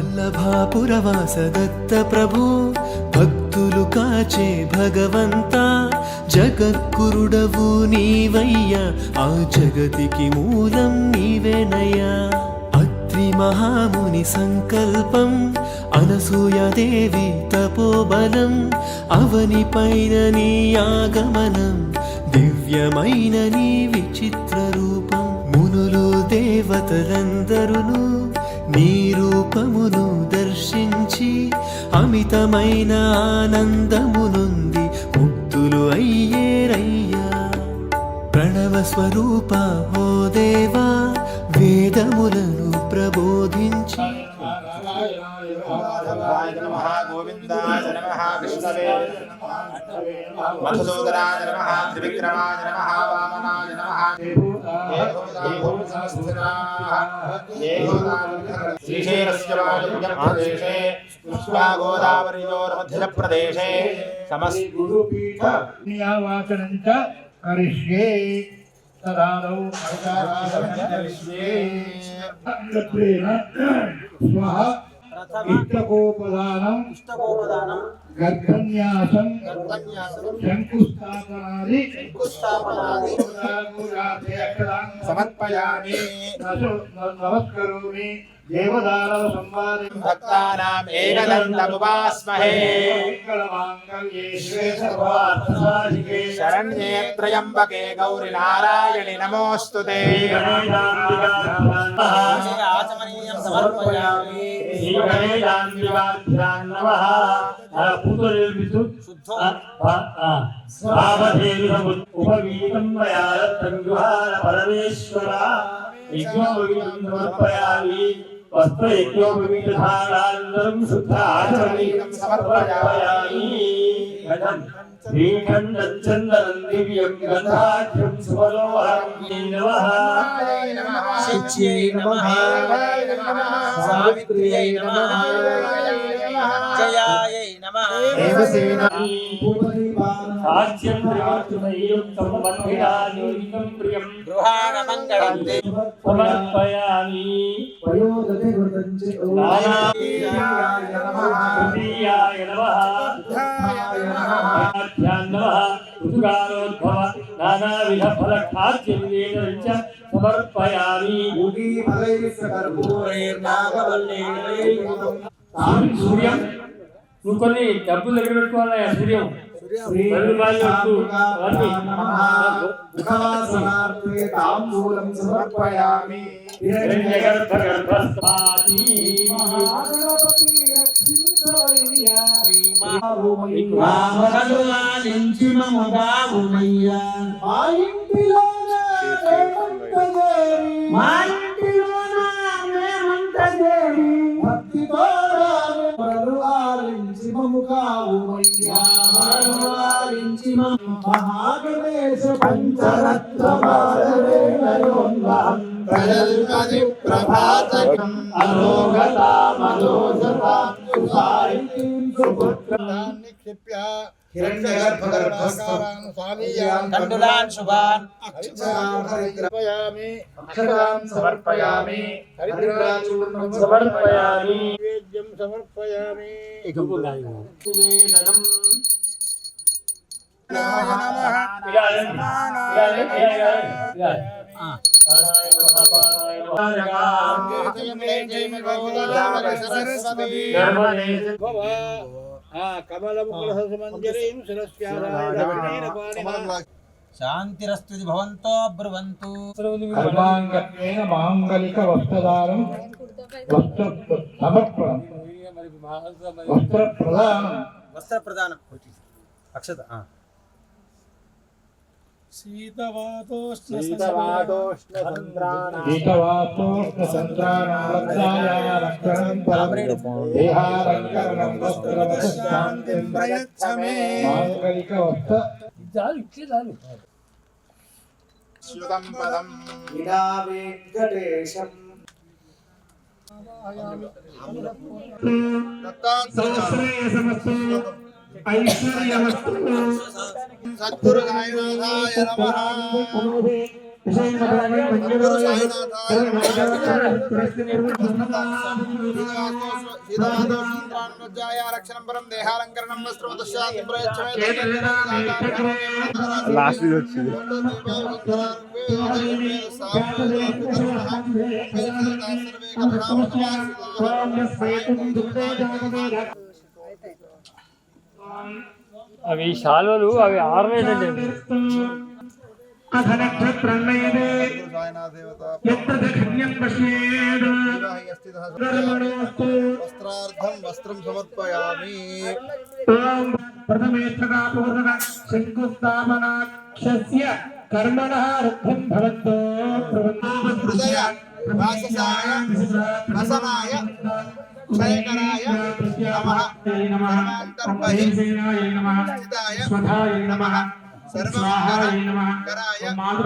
వల్లభాపురవాస దత్త ప్రభు భక్తులు కాచే భగవంత జగద్గురుడవు నీవయ్యా ఆ జగతికి మూలం నీవేనయ్యా అత్రి మహాముని సంకల్పం అనసూయాదేవి తపోబలం అవని పైన నీ ఆగమనం దివ్యమైన నీ విచిత్ర రూపం మునులు దేవతలందరును నీ రూపమును దర్శించి అమితమైన ఆనందమునుంది ముక్తులు అయ్యేరయ్యా ప్రణవ స్వరూప ఓ దేవా వేదములను ప్రబోధించి గోవిందాయ నమః విష్ణవే మధుసూదనాయ నమః త్రివిక్రమాయ నమః వామనాయ నమః శ్రీశైలస్య ప్రదేశే కృష్ణా గోదావరియోర్మధ్య ప్రదేశే సమస్త గురుపీఠ నియావాచనంచ కరిష్యే తదాదౌ కరిష్యే స్వః ఇష్టకోపదానం గర్భన్యాసం శంకుస్థాపనాది సమర్పయామి నమస్కరోమి దేవదానవ సంవాదే భక్తానాం ఏకదంతముపాస్మహే శరణ్యే త్రయంబకే గౌరి నారాయణి నమోస్తుతే ఆచమనీయం సమర్పయామి ఉపవీతం పరమేశ్వర సమర్పయామి వస్త్రయజ్ఞోపవీతధారానందరం శుద్ధ ఆచమనీయం సమర్పయామి శ్రీఖండం చందనం దివ్యం గంధాఢ్యం సుమనోహరం నమః శిచ్యై నమః సావిత్ర్యై నమః జయాయై నమః సాధ్యం త్రివర్తుమయ్యుక్తం బంధిరానికం ప్రియం గృహాణ మంగళం సమర్పయామి వయోదతే వృతంచే తృతీయాయ నమః ఋతుకారోద్భవ నానావిధ ఫలఖాద్యం సమర్పయామి సూర్యం నువ్వు కొన్ని డబ్బులు దగ్గర పెట్టుకోవాలయ్యా సూర్యం సమర్పయామి మహాగణేశ పంచరత్నమాదరేణయోన్వహం ప్రజల్పది ప్రభాతకం అలోగతామలోజతాం సుసాయితీం సుపుత్రాన్ని క్షిప్య హిరణ్యగర్భగర్భస్థం కండులాన్ శుభాన్ సమర్పయామి అక్షరాం సమర్పయామి హరిద్రాచూర్ణం సమర్పయామి నైవేద్యం సమర్పయామి నివేదనం శాంతిరస్తు భవంతో బ్రువంతు కర్మాంగత్వేన మాంగలిక వస్త్రదానం సమర్పణం వస్త్ర ప్రదానం అక్షత శీతవాతోష్ణసంద్రాణాలక్షణం దేహాలంకరణం వస్త్రవశాంతిం ప్రయచ్చమే మాంగలిక వస్త్ర శ్యుతం పదం వెంకటేశం సద్గురు సాయినాథాయ నమః రక్షణం దేహాలంకరణం లాస్ట్ వచ్చింది. అవి శాలువలు అవి ఆరలేదండి. వస్త్రార్థం వస్త్రం సమర్పయామి. హృదయ వాససాయ వసనాయ క్షయకరాయ నమః. సర్వాంతర్బహిః స్థితాయ నమః. సర్వమంగళకరాయ నమః.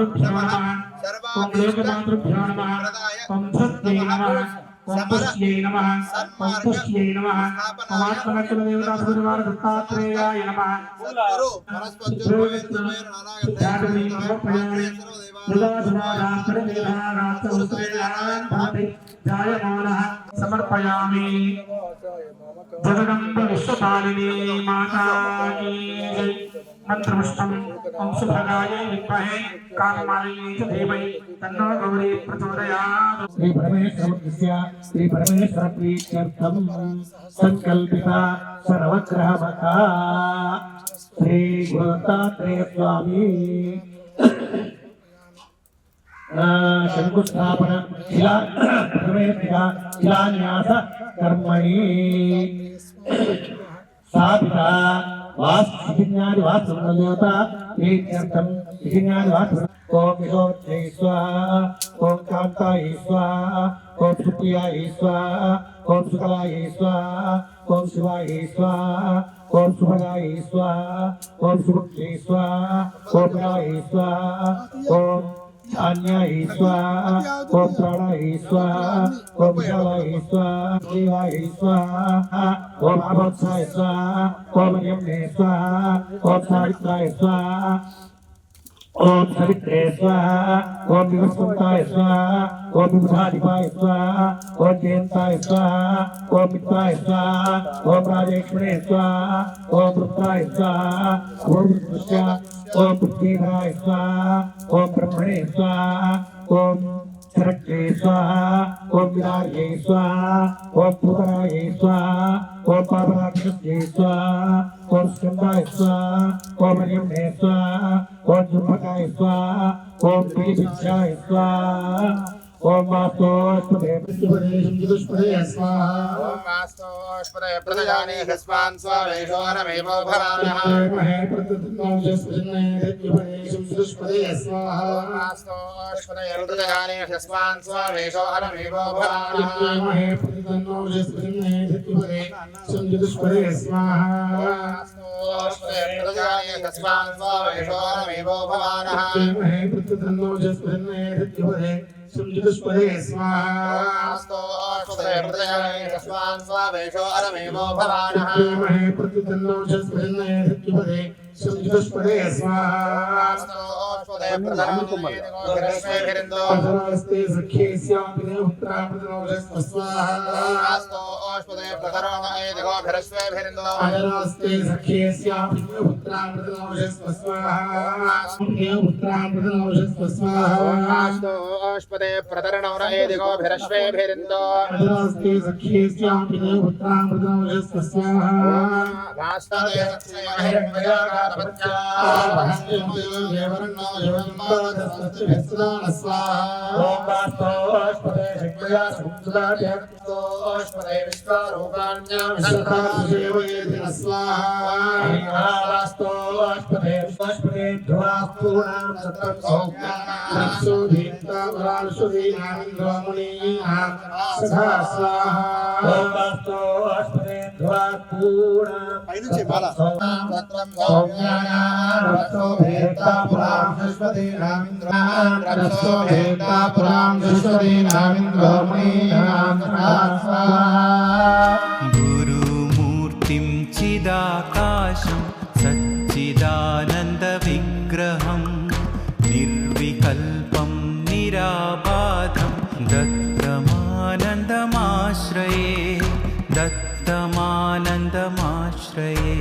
సర్వాభీష్టప్రదాయ నమః. సమర సన్మార్గ స్థాపనాయ సద్గురు సమర్పయామి. జగదంబ విశ్వపాలిని మాతా కీ జై. మంత్రపుష్పం ఓం సుభగాయై విద్మహే కామమాలిన్యై చ ధీమహి తన్నో గౌరీ ప్రచోదయాత్. శ్రీ పరమేశ్వరస్య శ్రీ పరమేశ్వర ప్రీత్యర్థం సంకల్పిత సర్వగ్రహమత శ్రీ గురుదత్తాత్రేయ స్వామి శంకుస్థాపన శిలాన్యాస కర్మణి స్థాపిత వాస్తుజ్ఞాని వాస్తుదేవత ప్రీత్యర్థం విజ్ఞాని వాస్తు. ఓం విశోత్యై స్వాహా. ఓం కాంతాయై స్వాహా. ఓం సుప్రియాయై స్వాహా. ఓం సుకలాయై స్వాహా. ఓం శివాయై స్వాహా. ఓం సుభగాయై స్వాహా. ఓం సుభక్త్యై స్వాహా. ఓం ప్రియాయై స్వాహా. ఓం ధాన్యాయ స్వాహా. ఓం ప్రాణాయ స్వాహా. ఓం విశాలాయ స్వాహా. దేవాయ స్వాహా. ఓం అభోత్సాయ స్వాహా. ఓం యమ్నే స్వాహా. ఓం సావిత్రాయ స్వాహా. ఓం సవిత్రే స్వాహా. ఓం వివస్వంతాయ స్వాహా. ఓం విబుధాధిపాయ స్వాహా. ఓం జయంతాయ స్వాహా. ఓం మిత్రాయ స్వాహా. ఓం రాజేశ్వరే స్వాహా. ఓం రుద్రాయ స్వాహా. ఓం రుద్రస్య. ఓం పృథ్వీధరాయ స్వాహా. ఓం బ్రహ్మణే స్వాహా. ఓం శరక్రే స్వాహా. ఓం విరార్యై స్వాహా. ఓం పూతరాయ స్వాహా. ఓం పాపరాక్షస్యై స్వాహా. ఓం స్కందాయ స్వాహా. ఓం యమ్నే స్వాహా. ఓం జుంభకాయ స్వాహా. ఓం పీఠిక్షాయ స్వాహా. ఓం వాస్తోష్పదే స్వాహా. ఓం వాస్తోష్పదే ప్రజానేక స్వాన్ స్వావేశోరమేవో భవానః. వాస్తోష్పదే ప్రజానేక స్వాన్ స్వావేశోరమేవో భవానః. వాస్తోష్పదే ప్రజానేక స్వాన్ స్వావేశోరమేవో భవానః. సంజుతుష్పదే స్వాహా. వాస్తోష్పదే ప్రజానేక స్వాన్ స్వావేశోరమేవో భవానః. సంజుతుష్పదే స్వాహా. వాస్తోష్పదే ప్రజానేక వాస్తోష్పదే ప్రతరోమేదిగోభిరస్వేభిరిందో. వాస్తోష్పదే ప్రతరణౌర ఏదిగోభిరస్వేభిరిందో. వాస్తదే వాస్తోష్పదే విశ్వారూపాణ్యాస్పదే ధ్రువాపూర్ణం సత్రం గురుమూర్తిం చిదాకాశం సచ్చిదానంద విగ్రహం నిర్వికల్పం दत्तमानन्दमाश्रये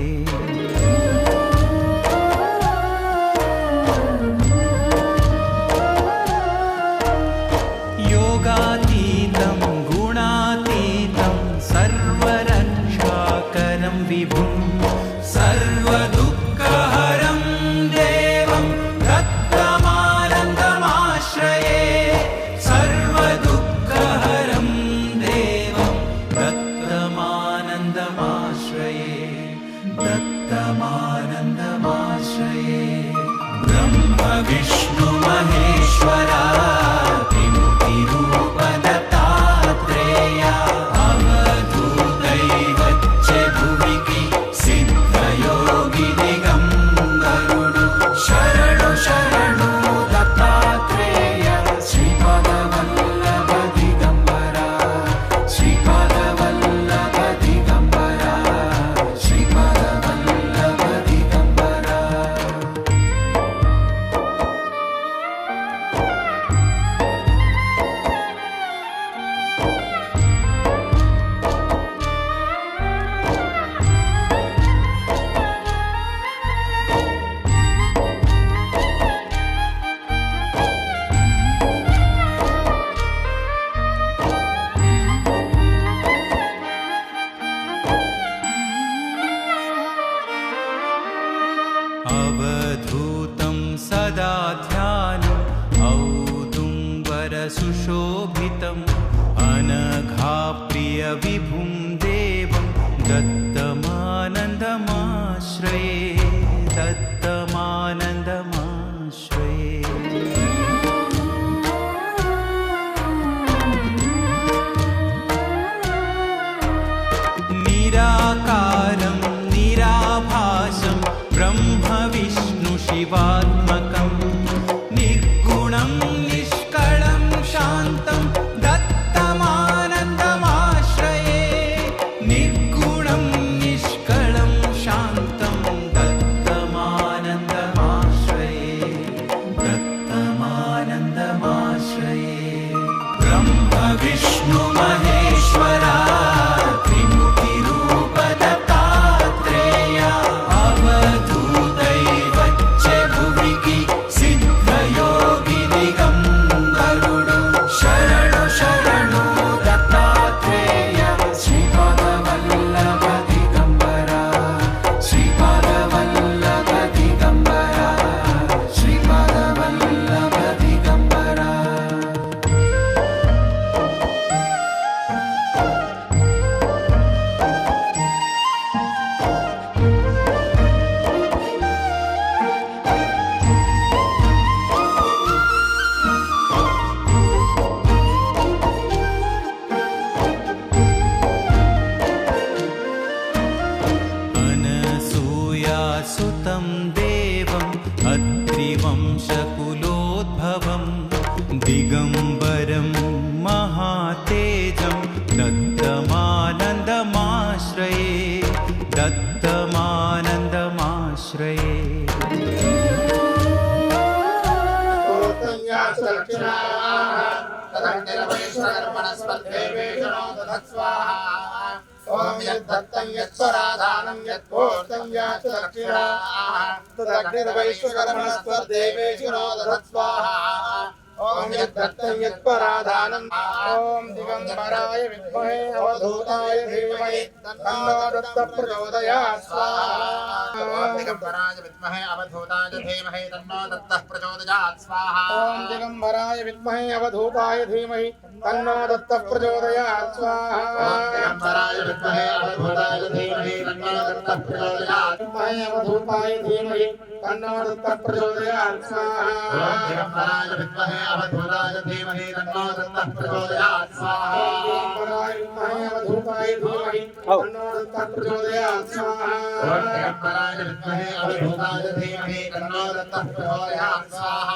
योगातीतं गुणातीतं सर्वरक्षाकरं विभुं सर्वदुःखहरं देवं दत्तमानन्दमाश्रये सर्वदुःखहरं देवं दत्तमानन्दमाश्रये दत्तमानन्दमाश्रये ब्रह्म विष्णु महेश्वरा अवधूतं सदा ध्यानम् औदुम्बरसुशोभितम् अनघाप्रियविभुं देवं दत्तमानन्दमाश्रये दत्तमानन्दमाश्रये निराकारं निराभासं ब्रह्म विष्णु शिवात्मकं निर्गुणं निष्कलं शान्तं दत्तमानन्दमाश्रये निर्गुणं निष्कलं शान्तं दत्तमानन्दमाश्रये दत्तमानन्दमाश्रये ब्रह्म विष्णु महेश्वरा सुतं देवम् अत्रिवंशकुलोद्भवं दिगम्बरं महातेजं दत्तमानन्दमाश्रये दत्तमानन्दमाश्रये ओम यद्दत्तं यत्स्वराधानं यत्कोष्ठं याच दक्षिणा तदग्निर्वैश्वकर्मणस्त्वदेवेषु नो दधत्स्वाहा ओम यद्दत्तं यत्पराधानं ओम दिगंबराय विद्महे अवधूताय धीमहि तन्नो दत्तः प्रचोदयात् स्वाहा ओम दिगंबराय विद्महे अवधूताय धीमहि तन्नो दत्तः प्रचोदयात् स्वाहा ओम दिगंबराय विद्महे अवधूताय धीमहि तन्नो दत्तः प्रचोदयात् स्वाहा ओम दिगंबराय विद्महे अवधूताय धीमहि तन्नो दत्तः प्रचोदयात् विद्महे अवधूताय धीमहि तन्नो दत्तः प्रचोदयात् स्वाहा ओम दिगंबराय विद्महे अवधूताय धीमहि तन्नो दत्तः प्रचोदयात् स्वाहा दिगंबराय विद्महे अवधूताय धीमहि तन्नो दत्तः प्रचोदयात् स्वाहा दिगंबराय विद्महे अवधूताय धीमहि तन्नो दत्तः प्रचोदयात् स्वाहा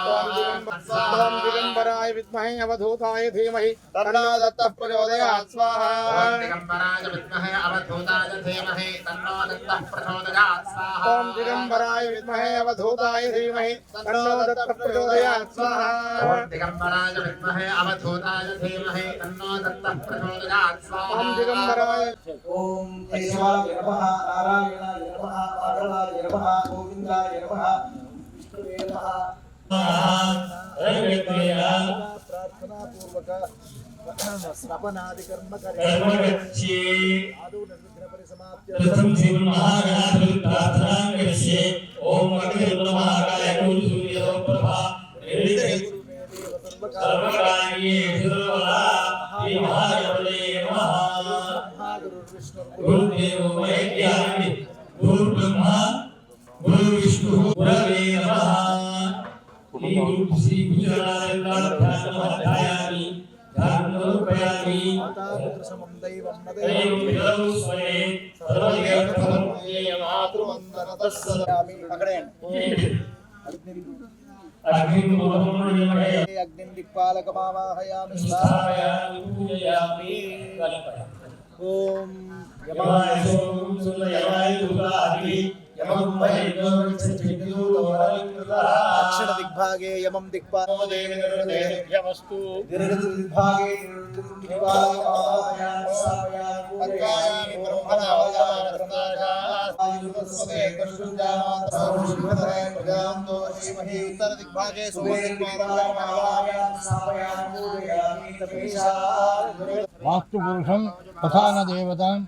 दिगंबराय विद्महे अवधूताय धीमहि तन्नो दत्तः प्रचोदयात् स्वाहा दिगंबराय विद्महे अवधूताय धीमहि तन्नो दत्तः प्रचोदयात् स्वाहा ओम दिगंबराय विद्महे अवधूताय धीमहि तन्नो दत्तः प्रचोदयात् स्वाहा दिगंबराय विद्महे अवधूताय धीमहि तन्नो दत्तः प्रचोदयात् स्वाहा दिगंबराय కేశవాయ నమః నారాయణాయ నమః మాధవాయ నమః గోవిందాయ నమః విష్ణువే నమః ప్రార్థనా పూర్వక స్నపనాది కర్మ కర్మగచ్చి ఆదౌ నిర్విఘ్న పరిసమాప్తి ఓం మహాకాయ ప్రభా సర్వకార్యే సర్వదా మహాగణపతే నమః గురుదేవో మహేశ్వరి గురు బ్రహ్మ గురు విష్ణు గురవే నమః ఈ గురు శ్రీ గుజరాతాయామి ధర్మోపయామి సమం దైవం దైవం విదౌ స్వరే సర్వదేవతమూర్తయే మాతృవందనతస్సదామి పకడండి అగ్నిం దిక్పాలకమావాహయామి ఓం యమాయ సోమం సులయమాయ దుర్గాది యమం దక్షిణ దిగ్భాగే యమం దిక్పాలమస్తు దిగ్భాగే ఉత్తర దిగ్భాగే వాస్తు పురుషం ప్రధాన దేవతాం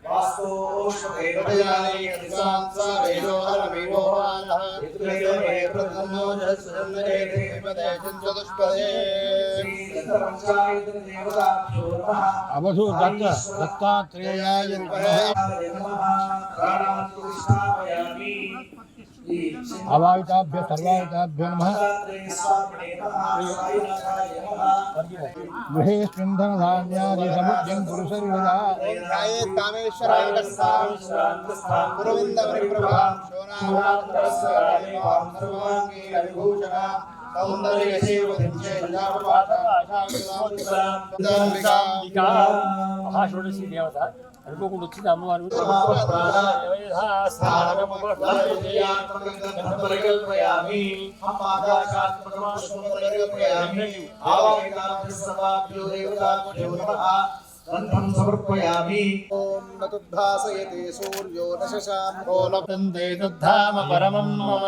అవధూ దత్తాత్రేయాయ అవాయుతాభ్య సర్వాయుతాభ్యో నమః గృహే స్పందనధాన్యాది సముద్యం పురుషర్వదా మహాషోడశి దేవత అనుకోకుండా వచ్చింది అమ్మవారు సమర్పయామి ఓం నతుద్భాసయతే సూర్యో న శశాంకో న తందే తద్ధామ పరమం మమ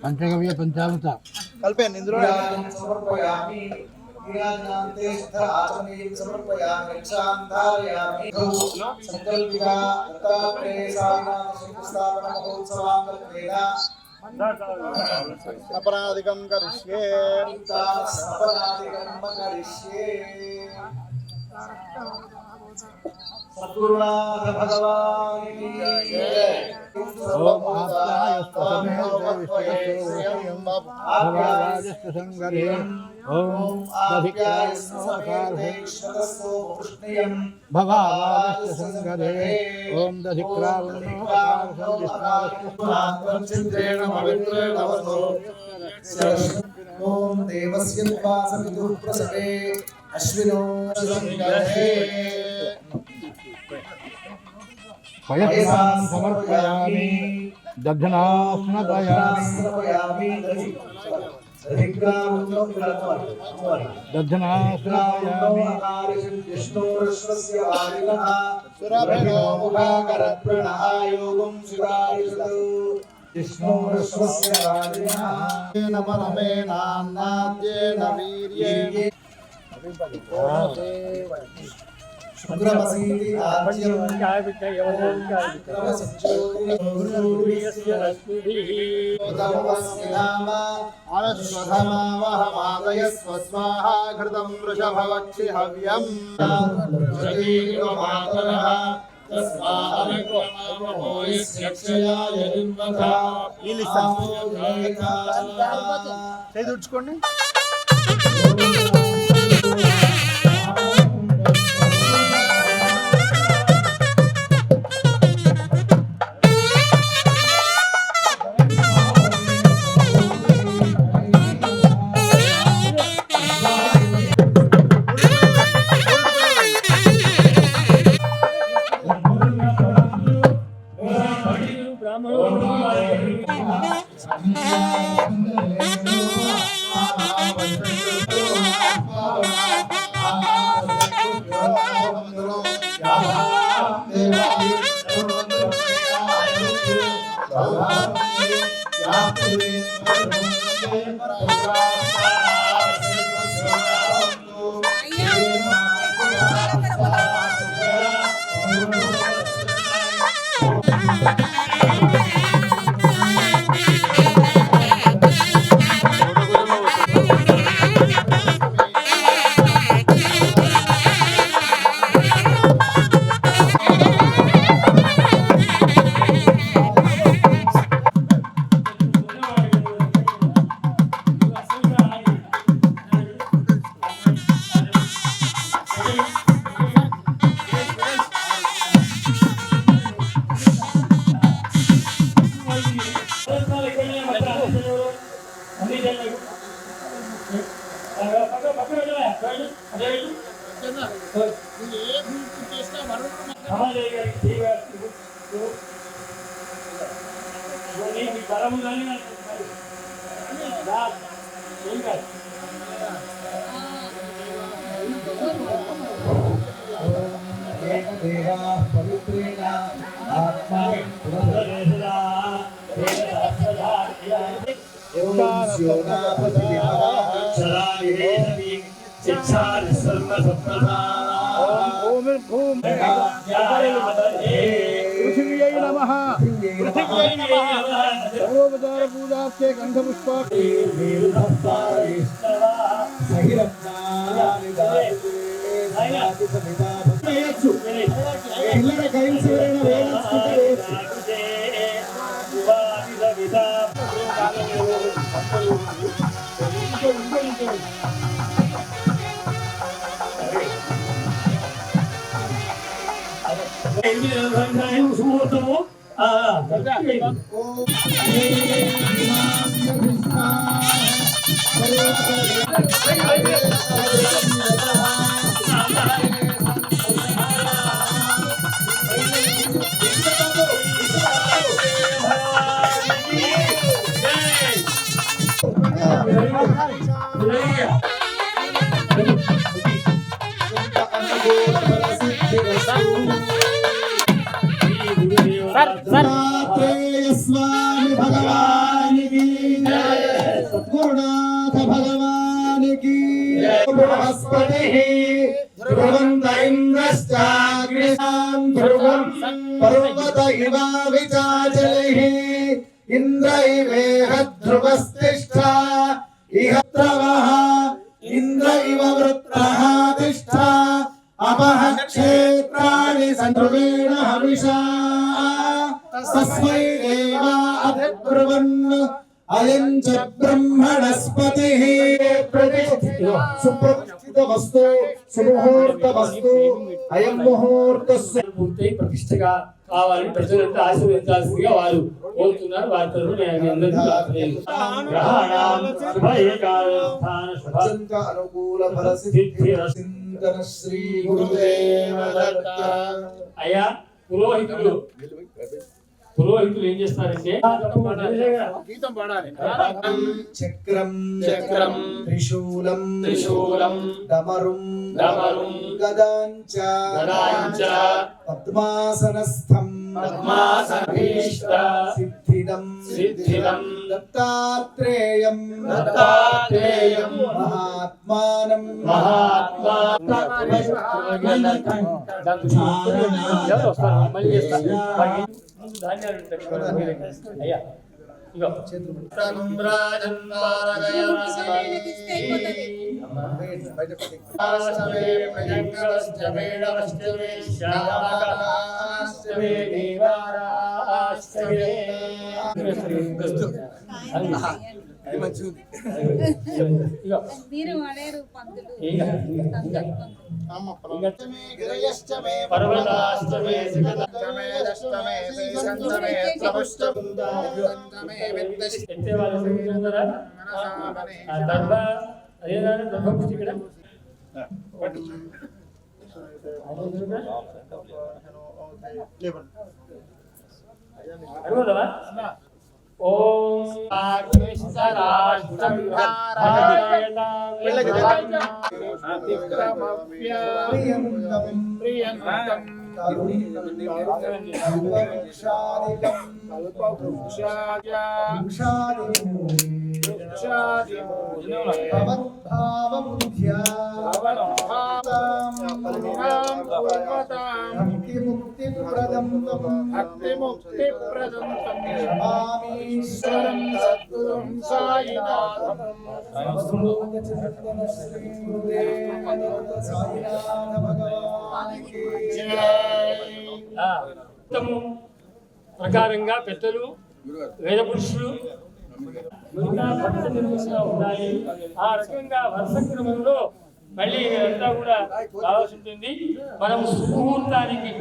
పంచగవ్య పంచామృత కలిపాను ఇందులో సమర్పయామి విరాజనాంతే ఆచమనీయం సమర్పయామి రక్షాంధారయామి సంకల్పితా దత్తాత్రేయ సాయినాథ శంకుస్థాపన మహోత్సవాంగల్పేన స్నపనాదికం కరిష్యే స్నపనాదికం కరిష్యే సద్గురునాథ భగవాన్ కీ జయ ఓం ఆప్యాయస్తు సంగరే ఓం భవావాదస్తు సంగరే ఓం ఓం దేవస్య నివాసమిదుః ప్రసవే అశ్వినో సంగరే పయసాన్ సమర్పయామి దధ్నాస్నపయామి దధ్నాస్నపయామి సురభినో ముఖాకరప్రణాయోగం శివాయుషు విష్ణోరస్వస్య రాజినః పరమేనాన్నాద్యేన వీర్యే శుక్రమసీతి ఆజ్యం స్వాహాఘృతం వృషభవక్షి హవ్యం తుడుచుకోండి బ్రాహ్మణులు पवित्रेण आत्मा पृथिव्यै नमः सर्वोपचार पूजा के गंध पुष्प పిల్లల కైల్స్ ఎవరైనా వేయించుకుంటే स्वामी भगवान की सद्गुरुनाथ भगवान की बृहस्पति ध्रुवं इंद्रश्चाग्निशां ध्रुवं पर्वत इवा विचाचलिः इंद्र इवेह ध्रुवस्तिष्ठा इह त्रवः इंद्र इव वृत्रः तिष्ठा अपः क्षेत्राणि सन्ध्रुवेण हविषा तस्मै देवा अभिब्रुवन् अयं च ब्रह्मणस्पतिः सुप्रतिष्ठित वस्तु सुमुहूर्त वस्तु अयं मुहूर्तस्य పూర్తి ప్రతిష్టగా కావాలని ప్రజలంతా ఆశీర్వదించాల్సిందిగా వారు కోరుతున్నారు. వారి తరఫున నేను అందరికీ గ్రహాణాం శుభ ఏకాదస్థాన శుభ अनुकूल फल सिद्धि चिंतन श्री गुरुदेव दत्त అయ్యా పురోహితులు ఏం చేస్తారంటే గీతం పాడాలి. చక్రం చక్రం త్రిశూలం త్రిశూలం డమరుం డమరుం గదాంచ గదాంచ పద్మాసనస్థం పద్మాసనభీష్ట సిద్ధిదం సిద్ధిదం దత్తాత్రేయం దత్తాత్రేయం మహాత్మానం మహాత్మా ధాన్యాలు అయ్యా ఇగో మీరు వాడారు పందులు పర్వతాష్టమే దర్భ అదేనా దర్భ పుష్టి ఇక్కడ అడుగుదావా ఓం ఈశ్వరం సద్గురుం సాయినాథం ప్రకారంగా పెద్దలు వేద పురుషులు ఉన్నాయి. ఆ రకంగా వర్ష క్రమంలో మళ్ళీ ఇదంతా కూడా కావాల్సి ఉంటుంది. మనం సుముహూర్తానికి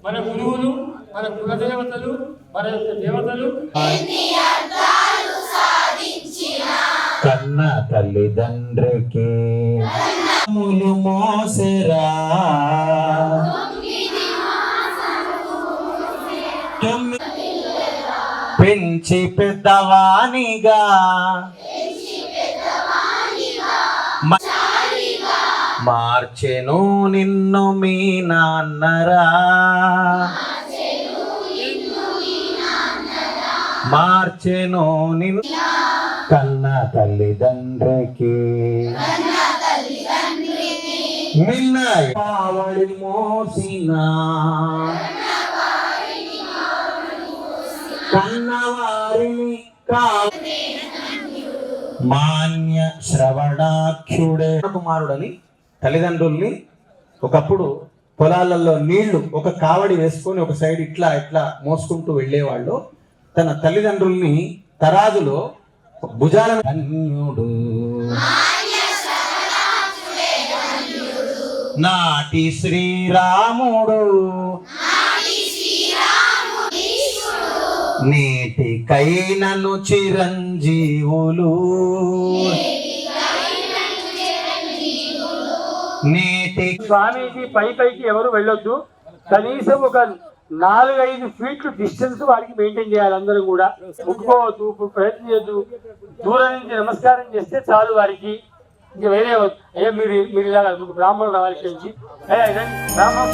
మన గురువులు, మన కులదేవతలు, మన యొక్క దేవతలు కన్న తల్లిదండ్రికి ములు మోసరా పెంచి పెద్దవానిగా మార్చెను నిన్ను మీ నాన్నరా, మార్చెను నిన్ను కన్న తల్లిదండ్రికి నిన్న కావడి మోసిన కన్నవారిని మాన్య శ్రవణాఖ్యుడే కుమారుడని తల్లిదండ్రుల్ని ఒకప్పుడు పొలాలలో నీళ్లు ఒక కావడి వేసుకొని ఒక సైడ్ ఇట్లా ఇట్లా మోసుకుంటూ వెళ్ళేవాళ్ళు. తన తల్లిదండ్రుల్ని తరాజులో భుజాల ధన్యుడు నాటి శ్రీరాముడు నేటికైనను చిరంజీవులు నేటి స్వామీజీ పైకి ఎవరు వెళ్ళొద్దు. కనీసం ఒక 4-5 ఫీట్లు డిస్టెన్స్ వారికి మెయింటైన్ చేయాలి. అందరూ కూడా ముట్టుకోవద్దు, ప్రయత్నం చేయొద్దు. దూరం నుంచి నమస్కారం చేస్తే చాలు వారికి. ఇంకా వేరే అయ్యా మీరు ఇలా బ్రాహ్మణులు రావాలి నుంచి బ్రాహ్మణ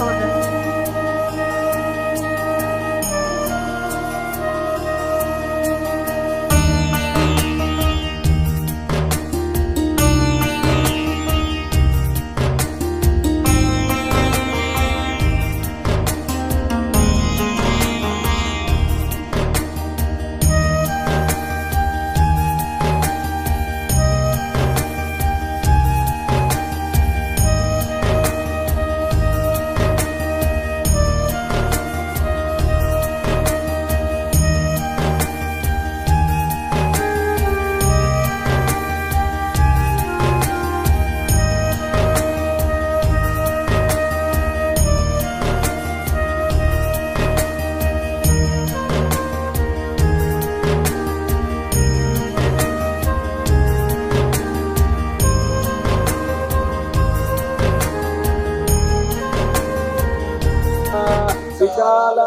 విశాల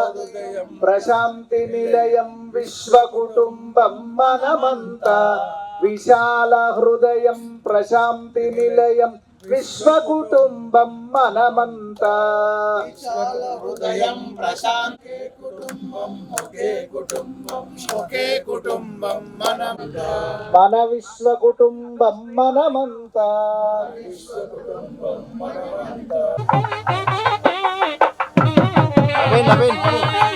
ప్రశాంతి నిలయం విశ్వకుటుంబం మనమంతా విశాల హృదయం ప్రశాంతి నిలయం విశ్వకుటుంబం మనమంతా విశాల హృదయం ప్రశాంతి కుటుంబం ఒకే కుటుంబం మనమంతా మన విశ్వకుటుంబం మనమంతా Yeah.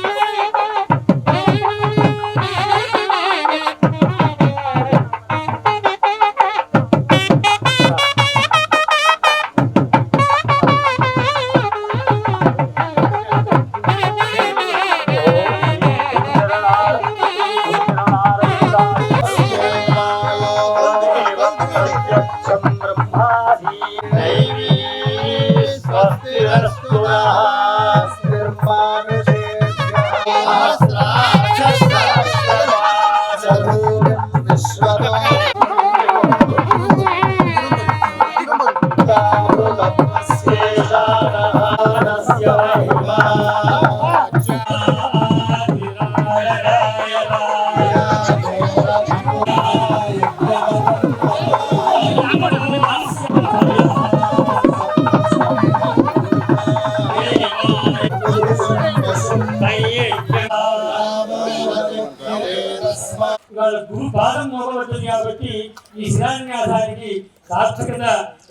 గురు పాదం మోగబడుతుంది కాబట్టి ఈ శిలాన్యాసానికి సార్థకత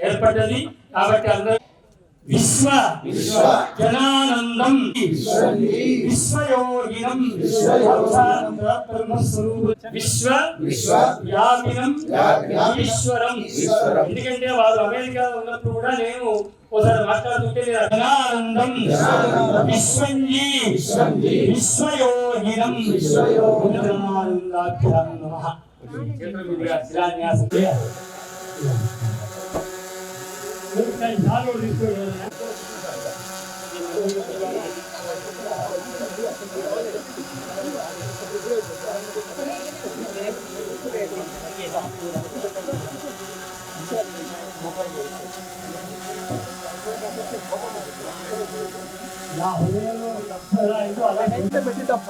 ఏర్పడ్డది. కాబట్టి అందరూ విశ్వ జనానందం విశ్వయోగినం విశ్వ వ్యాపినం ఈశ్వరం. ఎందుకంటే వారు అమెరికాలో ఉన్నప్పుడు కూడా నేను ఒకసారి మాట్లాడుతుంటే జనానందం విశ్వంజీ విశ్వయోగినం జనానందాభ్యాం నమః. శిలాన్యాసం పెట్టి తప్ప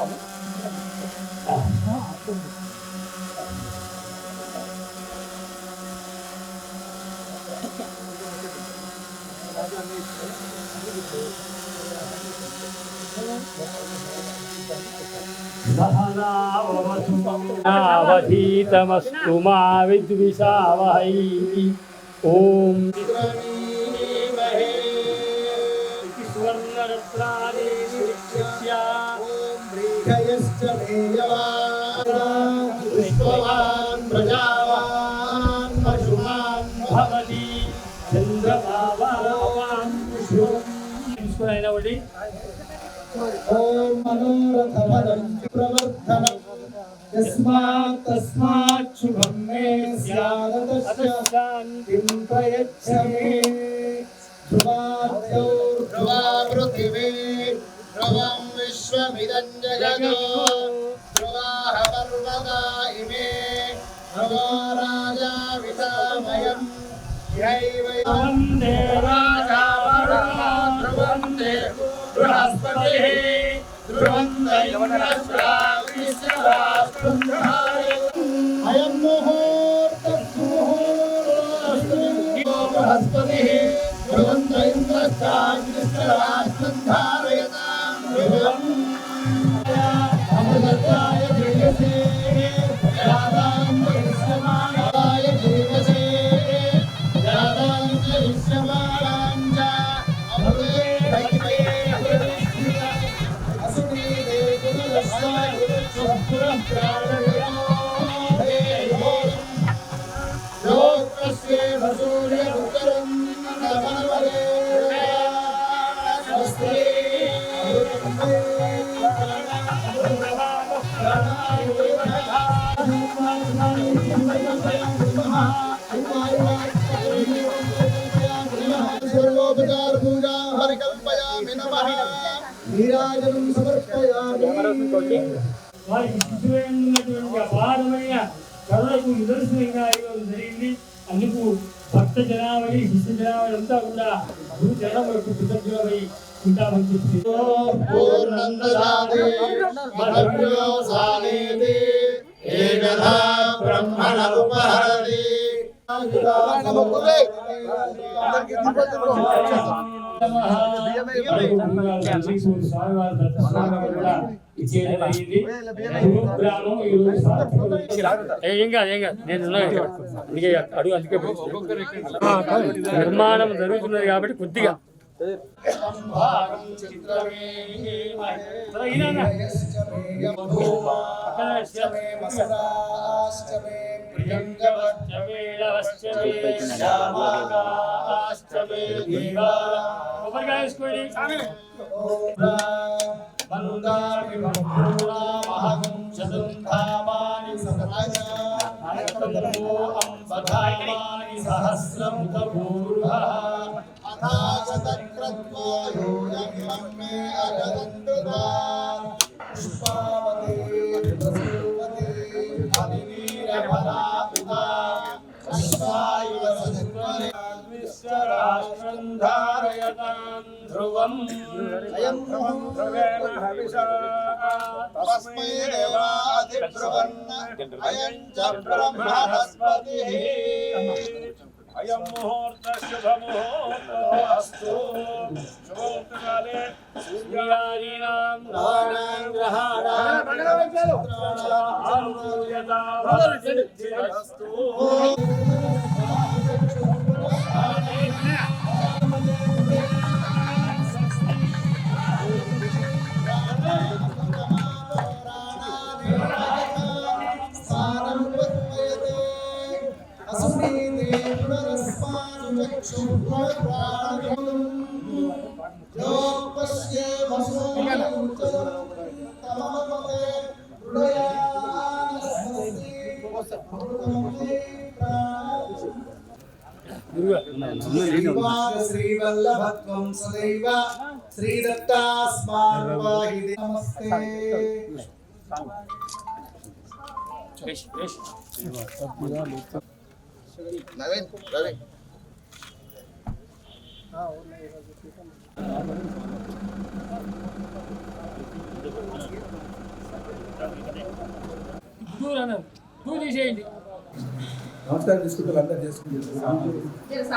అవధీతమస్తు మా విద్విషావహై. ఓం స్వర్ణరత్నాని నిరీక్ష్య శ్రీహయశ్చ విశ్వవాన్ ప్రజావాన్ పశుమాన్ భవతి చంద్రమావాన్ తీసుకునైనా ఒకటి. ఓం మనోరథపదం ప్రవర్ధనం యస్మాత్ తస్మాత్ శుభం మే స్యాదతశ్చ శాంతిం ప్రయచ్చ మే. ధ్రువాద్యౌ ధ్రువా పృథివీ ధ్రువం విశ్వమిదం జగదో ధ్రువాః పర్వతా ఇమే ధ్రువో రాజా వితామయం వందే రాజా ధ్రువం దే బృహస్పతిః ధ్రువం అయం ముహూర్తః బృహస్పతిః ధ్రువం ఇంద్రశ్చాగ్నిశ్చరాస్తంధారయతాం ధ్రువం అమృతత్వాయ ధీయసే యాదాం విశ్వమాయ ధీయసే యాదాం విశ్వమాయాం చ అమృతే భైమే అసునీ దేవలస్వాయ స్వపురం ప్రాణయో దేవో లోకస్య వసూర్య ఉత్తరం నమవరే స్వస్తి సర్వోపచార పూజా హరికల్పయామి నమః. నీరాజనం సమర్పయామి. వారికి శిశువైనటువంటి అపారమైన కరుణకు నిదర్శనంగా ఇవ్వడం జరిగింది. అందుకు భక్త జనావళి శిష్య జనావళి అంతా కూడా గురు జనములకు కృతజ్ఞులమై ఉంటామని చెప్పి పూర్ణందదాతే మధుర్యో సానేతి ఏకదా బ్రహ్మణ ఉపహరతి. నిర్మాణం జరుగుతున్నది కాబట్టి కొద్దిగా కొబ్బరికాయ వేసుకోండి. ధ్రువం తస్మై దేవాధిబ్రువన్న అయం చ బ్రహ్మణస్పతిః. అయం ముహూర్త శుభముహూర్తస్తు. శుభముహూర్తకాలే సూర్యాదీనాం గ్రహాణాం శ్రీవల్లభత్వం సదైవ శ్రీదత్తాస్మాన్వాహి నమస్తే. నవీన్ రవి నమస్కారం తీసుకుంటారు అందరు చేసుకుంటారు.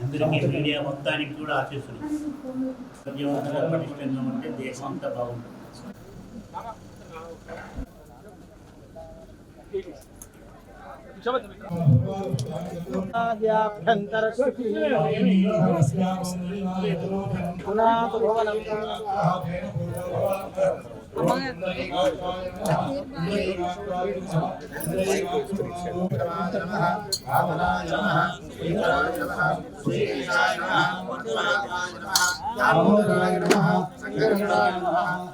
అందరికీ మీడియా మొత్తానికి కూడా ఆశీస్సులు. సత్యవంతంగా పటిష్టంగా ఉంటే దేశం అంతా బాగుంటుంది.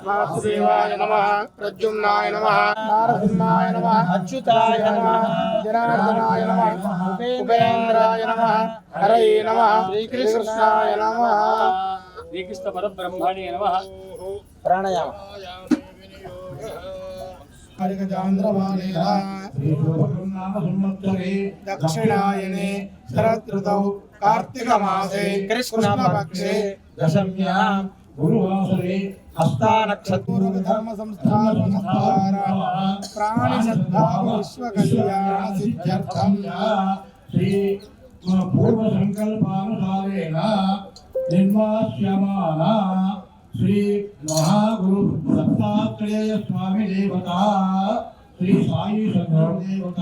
వాసుదేవాయ నమః, ప్రద్యుమ్నాయ నమః, నారసింహాయ నమః, అచ్యుతాయ నమః, జనార్దనాయ నమః, ఉపేంద్రాయ నమః, హరయే నమః, శ్రీకృష్ణాయ నమః, శ్రీకృష్ణ పరబ్రహ్మణే నమః. ప్రాణాయామ దక్షిణాయనే శరదృతౌ కార్తీక మాసే కృష్ణపక్షే దశమ్యాం గురువాసరే హస్తానక్షత్ర ధర్మ సంస్థాన ప్రాణి సద్భావ విశ్వ కళ్యాణ సిద్ధ్యర్థం శ్రీ పూర్వ సంకల్పానుసారేణ నిర్మాస్యమాన శ్రీ మహాగురు దత్తాత్రేయ స్వామి దేవత శ్రీ సాయి శంకర దేవత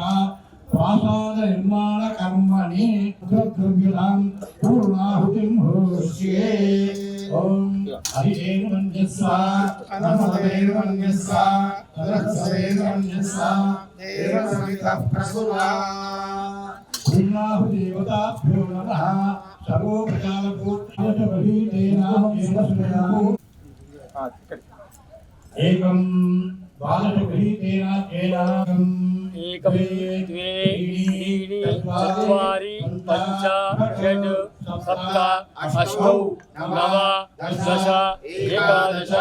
ప్రాసాద నిర్మాణ కర్మణి ద్రవ్యాం పూర్ణాహుతిం హోష్యే. ఓం హరియేన మంజస్వ అనమదేన మన్యస్వ దరక్షసేన మన్యస్వ దేవ సమిత ప్రసురా పూర్ణాహు దేవతాభ్యో నమః. సర్వో ఏకం ద్వాదశగృహీతేన ఏనాకం ఏకం ద్వే त्रीणि चत्वारि पञ्च षट् सप्त अष्टौ नव दश एकादश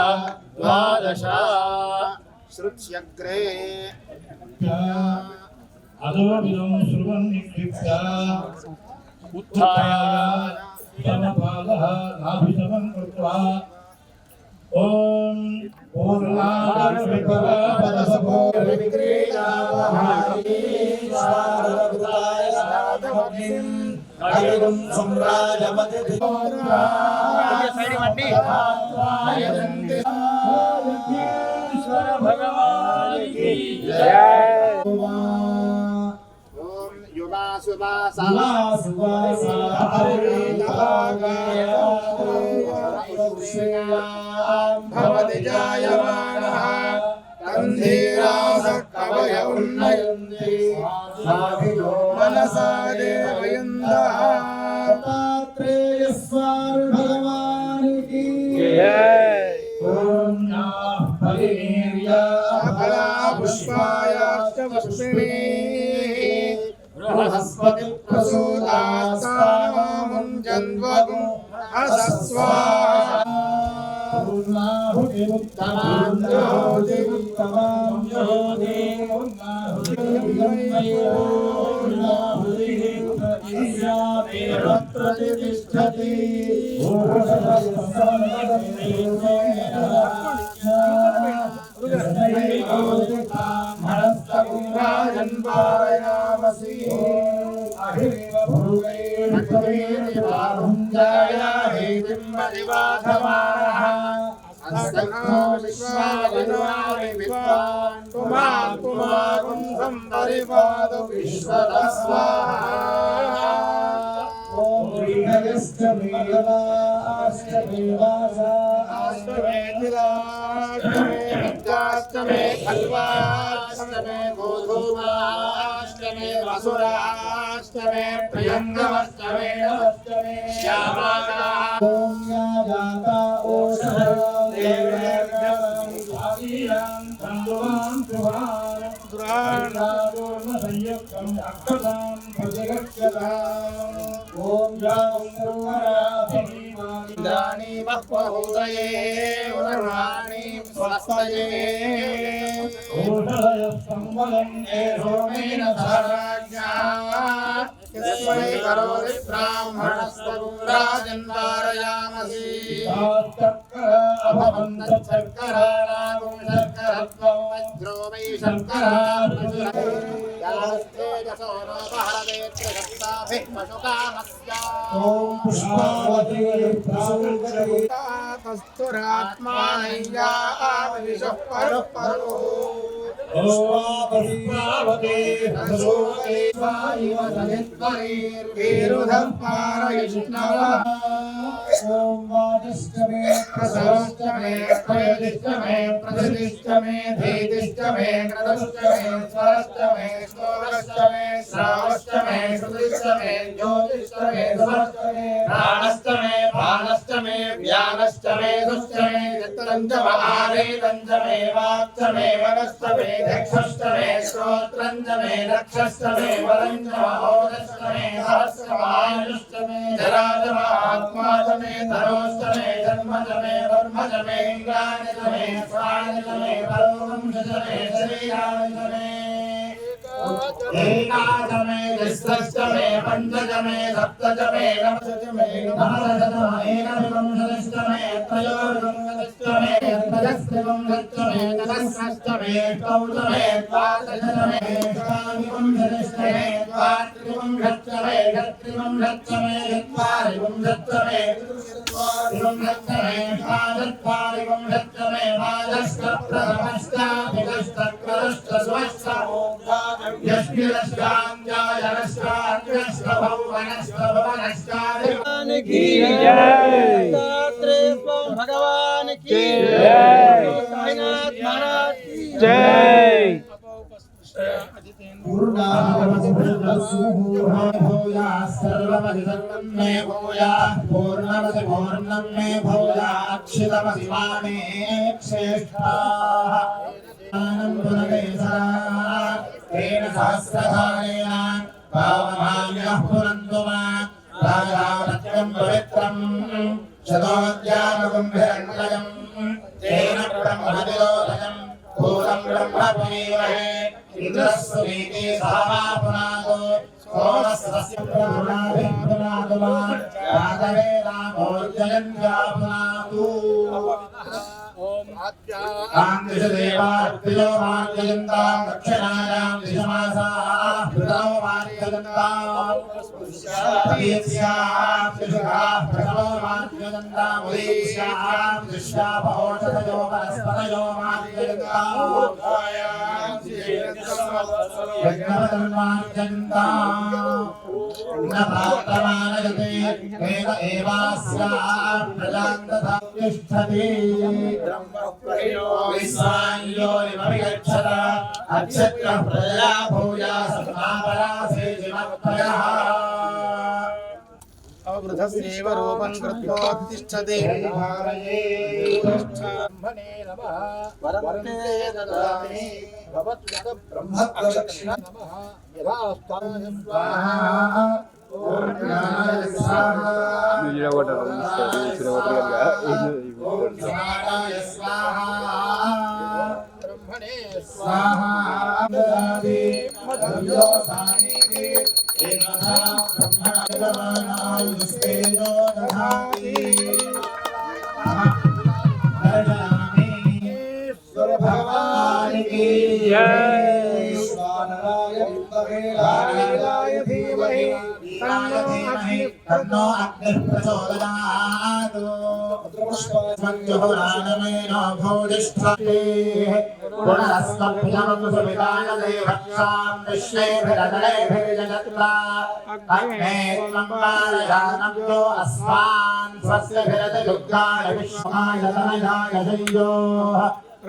द्वादश श्रुत्यग्रे అదోవిదం శృణ్వన్నిక్షిప్య उत्थाय సమపాదః నాభిసమం కృత్వా ఓం పూర్ణాదర్శపదసభో విక్రీడావహారి స్వారభృతాయ సాధమగ్నిం అయుగం సంరాజమతి भगवान की भवति जायमानः तन्धीरासः कवय उन्नयन्ति मनसा देवयन्दः दत्तात्रेय स्वामी भगवान की ఓం యాః పరినిర్యా सकला पुष्पायाश्च पुष्पिणी बृहस्पति प्रसूतास्तामुञ्जन्वगुं असस्वाहा పూర్ణాహుతిముత్తమాం జ్యోతిముత్తమాం జ్యోతి పూర్ణాహుతిముత్తమాం జ్యోతి ईशानेव प्रतिष्ठति ब्राह्मणस्तकुङ्गाजन् पारयामसि अहिरिव भूगैर्भुञ्जाय हेतिम्बदिवाधमानः अस्तनो विश्वावनानि विद्वान् पुमान् संपरिपादु विश्वतः स्वाहा ॐ ीडगस्तमेवाष्टमेवाष्टमे विद्याष्टमे खल्वाष्टमे गोधूमाष्टमे वसुराष्टमे प्रियङ्गमष्टमे अष्टमे श्यामाका ॐ या जाता ओषधयो देव्यं स्वामीयां तन्दुवां सुभान दुराणादोर्मसंयुक्तं अक्षतां प्रतिगच्छताम् ॐ यां सर्वराधिमानि बह्वहृदये उर्वाणि स्वस्तये ओषधयः संवदं ये सोमेन सहराज्ञा यस्मै करोति ब्राह्मणस्तगुराजन् वारयामसि अभवन्तच्छर्कराणागुं शर्करत्वं वज्रो वै शर्करा यास्तेजसो नोपहरवेत्रशक्ताभिः पशुकामस्या ॐ पुष्पावती कस्तुरात्मानैया आविशः परः परो ॐ पुष्पावती रसोवती स्वाइव सनित्वरीर्वीरुधः पारयिष्णवः ॐ वाचष्टमे प्रसवष्टमे प्रयदिष्टमे प्रसिदिष्टमे धीतिष्टमे कृतष्टमे स्वरष्टमे स्तोरष्टमे श्रावष्टमे श्रुतिष्टमे ज्योतिष्टमे सुभष्टमे प्राणष्टमे भानष्टमे व्यानष्टमे दुष्टमे चित्रञ्जमहारेतञ्जमे वाक्चमे वनष्टमे दक्षष्टमे श्रोत्रञ्जमे रक्षष्टमे वरञ्जमहोदष्टमे सहस्रमायुष्टमे जराजमात्माजमे धरोष्टमे जन्मजमे वर्मजमे इन्द्राणिजमे स्वाणिजमे परोवंशजमे शरीराणिजमे एकादमे विश्वष्टमे पञ्चजमे सप्तजमे नवदशमे नवदशमे एकविंशतिष्टमे त्रयोविंशतिष्टमे त्रयस्त्रिविंशतिष्टमे चतुष्षष्टमे चौदमे द्वादशमे एकाविंशतिष्टमे द्वात्रिविंशतिष्टमे षट्त्रिविंशतिष्टमे चत्वारिविंशतिष्टमे चतुर्विंशतिष्टमे पादत्वारिविंशतिष्टमे पादष्टप्रथमष्टाभिषष्टकृष्टस्वष्टमो भगवान की साईनाथ महाराज की जय। सर्वमधिसर्वं मे भूया पूर्णमसि पूर्णं मे भूया अक्षितमसि मामे श्रेष्ठाः तेन सहस्रधारेण पावमान्यः पुनन्तु मा राजावत्यं पवित्रम् शतोद्यानगुम्भिरङ्गजम् तेन ब्रह्मदिरोधजम् भूतं ब्रह्मपुनीमहे इन्द्रस्वरीति सहा पुनादो सोमस्य पुनादो मा यादवे रामोर्जयन्त्या पुनादो देवार्तियो मार्जयन्तां दक्षिणायां दिशमासाः भृतौ मार्जयन्तां दीस्यां शिशुराः प्रथमो मार्जयन्तां उदीस्यां दृश्याभौषधयो वनस्पतयो मार्जयन्तां यज्ञवदं मार्जयन्तां न प्राप्तमानयते वेद एवास्यां प्रजां तथा तिष्ठति विश्वान्योनिमभिगच्छत अक्षत्रः प्रजया भूया समापरासे जिमत्पयः अवृधस्यैव रूपं कृत्वोत्तिष्ठते ब्रह्मणे नमः वरन्ते ददामि भवत्यत ब्रह्मप्रदक्षिण नमः यथास्ताय स्वाहा ब्रह्मणे स्वाहा యజమానాయుస్తేజో దధాతి భగవానికి విశ్వానరాయ ధీమహి తన్నో అగ్నిః ప్రచోదయాత్ పుష్పస్మజ్జుహురానమేనో భూదిష్ఠే గుణరస్మభ్యం సువిదాయ దేవక్షాం విశ్వేభిరదలేభిర్జగత్రా అగ్నే త్వంపారయానవ్యో అస్మాన్ స్వస్యభిరతి దుర్గాయ విశ్వాయ తనయాయ సంయోః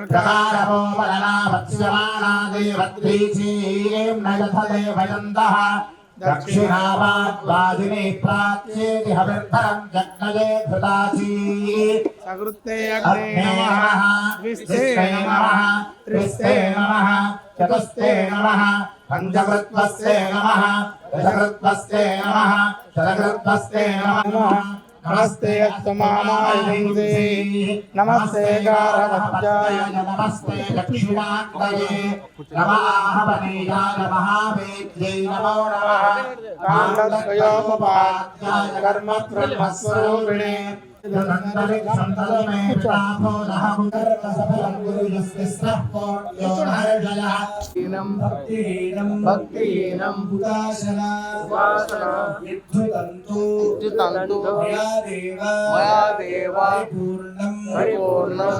ప్రకారో వలనా వత్స్యమానా దేవద్రీచీం నయథదేవయంతః దక్షిణావాద్వాదిని ప్రాచ్యేతి హవిర్ధరం జగ్నయే ధృతాచీ సకృతే అగ్నే నమః ద్విస్తే నమః త్రిస్తే నమః చతుస్తే నమః పంచకృత్వస్తే నమః దశకృత్వస్తే నమః శతకృత్వస్తే నమః నమస్తే అస్తమానాయ నమస్తే గారవత్యాయ నమస్తే దక్షిణాగ్నయే నమః మహావేద్యై నమో నమః కాండద్వయోపపాద్యాయ కర్మ బ్రహ్మస్వరూపిణే భక్తిహీనం ఉపాసనా విద్యుతంతు పరిపూర్ణం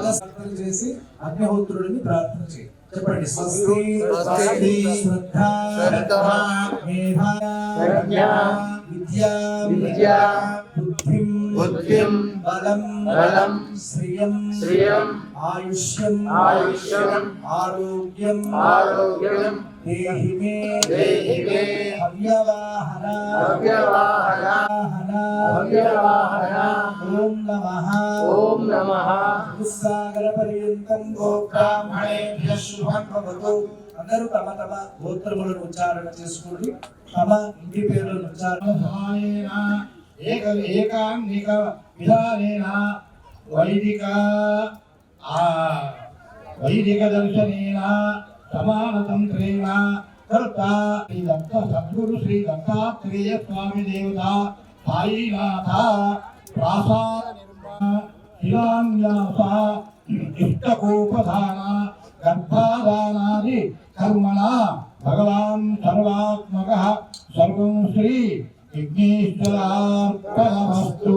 చేసి అగ్నిహోత్రుడిని ప్రార్థన చేయి. చెప్పండి. స్వస్తి స్వస్తి శ్రద్ధ మేధా విద్యా బుద్ధిం బలం శ్రియం ఆయుష్యం ఆరోగ్యం దేహి మే హవ్యవాహన ఓం నమః సాగర పర్యంతం గోబ్రాహ్మణేభ్యః శుభం భవతు. అందరూ తమ తమ గోత్రములను ఉచ్చారణ చేసుకోండి. తమ ఇంటి పేర్లను ఉచ్చారణ ఏకాంగిక విధానేన వైదిక దర్శనేన సమానతంత్రేణ కర్త శ్రీ దత్త సద్గురు శ్రీ దత్తాత్రేయ స్వామి దేవత సాయినాథ ప్రాసాద నిర్మాణ శిలాన్యాస ఇష్టకోపధాన గర్భాదానాది కర్మణ భగవాన్ సర్వాత్మకః సర్వం శ్రీ విఘ్నేశ్వరార్పణమస్తు.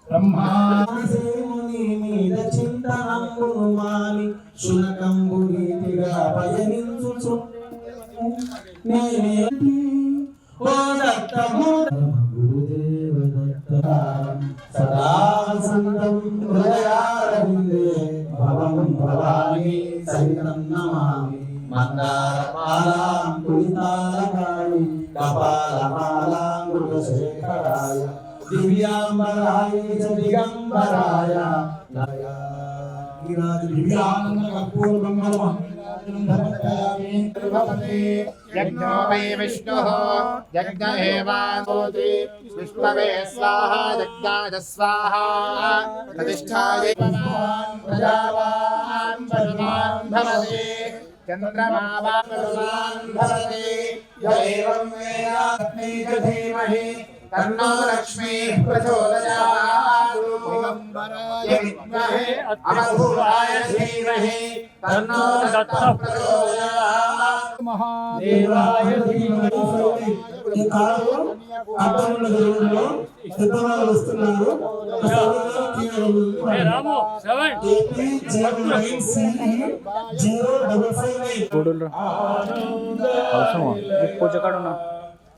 బ్రహ్మాసేముని మీద చింతనంబును మాని శునకంబు రీతిగా భజనించుచు నేనేటి ఓ దత్తము గురుదేవ దత్త సదా సంతం హృదయారవిందే భవం భవాని సహితం నమామి. మందారమాలాం పులితాలకాళి కపాలమాలాం మృగశేఖరాయ దివ్యాంబరాయ చ దిగంబరాయ దివ్యానంద కర్పూర మంగళమహం ధర్మయామి. యజ్ఞో వై విష్ణుః యజ్ఞ ఏవానోతి విష్ణవే స్వాహా యజ్ఞాయ స్వాహా ప్రతిష్ఠాయ ప్రజావాన్ పరమాన్ భవతి చంద్రమావాన్ పరమాన్ భవతి ఏవం వేదాగ్ని ధీమహి తన్నో లక్ష్మీః ప్రచోదయాత్. దిగంబరాయ విద్మహే అమధూరాయ ధీమహి తన్నో దత్తః ప్రచోదయాత్. మహాదేవాయ ధీమహి. ఈ కాలంలో అర్థముల దేవుళ్ళు సిద్ధవాళ్ళు వస్తున్నారు.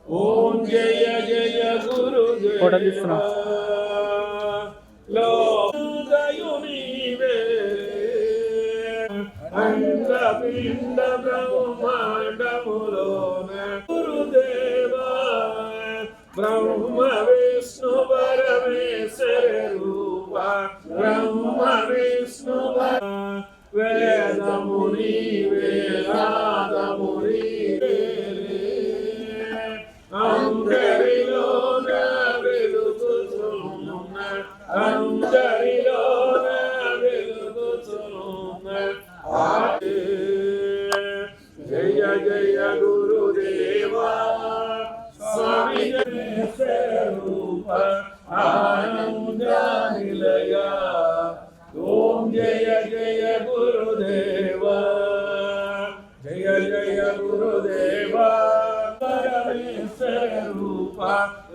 ఓం జయ జయ గురు ఫోటో తీస్తున్నా లోదయునివే అండపిండ బ్రహ్మాండములోన గురుదేవా బ్రహ్మ విష్ణు పరమేశ్వర రూప బ్రహ్మ విష్ణు వేదముని వేదాదముని అందరిలోన వెలుగుచున్న అందరిలోన వెలుగుచున్న జయ జయ గురుదేవా స్వామి పరమేశ్వర రూప ఆనందనిలయ ఓం జయ జయ గురుదేవ జయ జయ గురుదేవ పరమేశ్వర రూప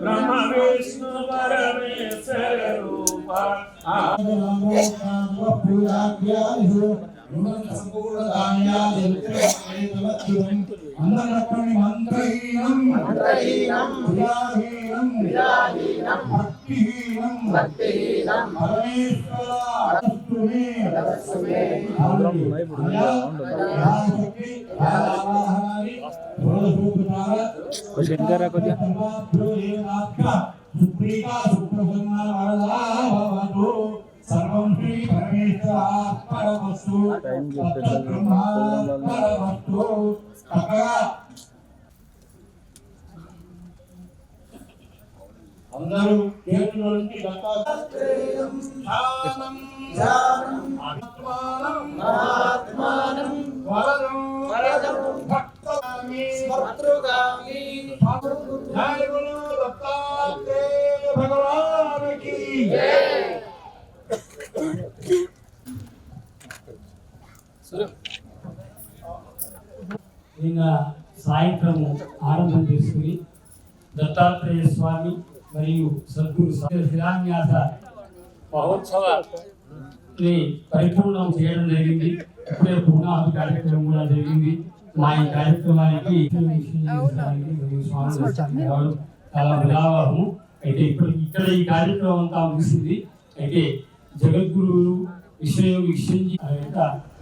బ్రహ్మ విష్ణు పరమేశ్వర రూప సర్వం శ్రీ పరమేశ్వరార్పణమస్తు. బ్రహ్మార్పణమస్తు. చక్కగా అందరూ చేతుల నుంచి దత్తాత్రేయం ధ్యానం ఆత్మానం వరదం భక్తగామి స్మృతృగామి జయ గురు దత్తాత్రేయ భగవానికి జై. నిన్న సాయంత్రం ఆరంభం చేసుకుని దత్తాత్రేయ స్వామి మరియు సద్గురు శిలాన్యాస మహోత్సవాన్ని పరిపూర్ణం చేయడం జరిగింది. ఇప్పుడే పూర్ణాహుతి కార్యక్రమం కూడా జరిగింది. మా ఈ కార్యక్రమానికి మరియు స్వామి చాలా విలావహము. అయితే ఇప్పుడు ఇక్కడ ఈ కార్యక్రమం అంతా ముగిసింది. అయితే జగద్గురువులు విషయం